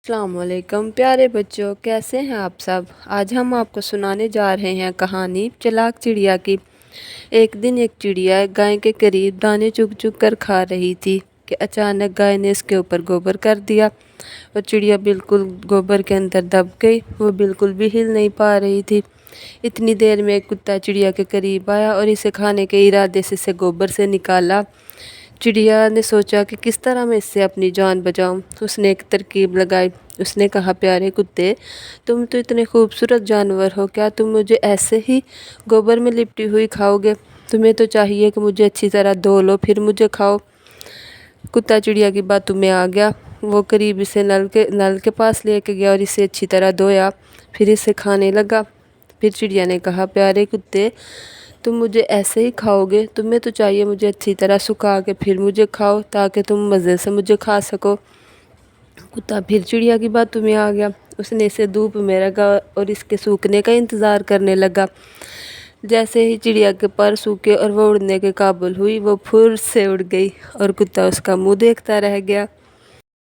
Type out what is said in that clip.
السلام علیکم پیارے بچوں، کیسے ہیں آپ سب؟ آج ہم آپ کو سنانے جا رہے ہیں کہانی چلاک چڑیا کی۔ ایک دن ایک چڑیا گائے کے قریب دانے چگ چگ کر کھا رہی تھی کہ اچانک گائے نے اس کے اوپر گوبر کر دیا۔ وہ چڑیا بالکل گوبر کے اندر دب گئی، وہ بالکل بھی ہل نہیں پا رہی تھی۔ اتنی دیر میں ایک کتا چڑیا کے قریب آیا اور اسے کھانے کے ارادے سے اسے گوبر سے نکالا۔ چڑیا نے سوچا کہ کس طرح میں اس سے اپنی جان بچاؤں۔ اس نے ایک ترکیب لگائی۔ اس نے کہا، پیارے کتے، تم تو اتنے خوبصورت جانور ہو، کیا تم مجھے ایسے ہی گوبر میں لپٹی ہوئی کھاؤ گے؟ تمہیں تو چاہیے کہ مجھے اچھی طرح دھو لو پھر مجھے کھاؤ۔ کتا چڑیا کی باتوں میں آ گیا۔ وہ قریب اسے نل کے پاس لے کے گیا اور اسے اچھی طرح دھویا، پھر اسے کھانے لگا۔ پھر چڑیا نے کہا، پیارے کتے، تم مجھے ایسے ہی کھاؤ گے؟ تمہیں تو چاہیے مجھے اچھی طرح سکھا کے پھر مجھے کھاؤ تاکہ تم مزے سے مجھے کھا سکو۔ کتا پھر چڑیا کی باتوں میں آ گیا۔ اس نے اسے دھوپ میں رکھا اور اس کے سوکھنے کا انتظار کرنے لگا۔ جیسے ہی چڑیا کے پر سوکھے اور وہ اڑنے کے قابل ہوئی، وہ پھر سے اڑ گئی اور کتا اس کا منہ دیکھتا رہ گیا۔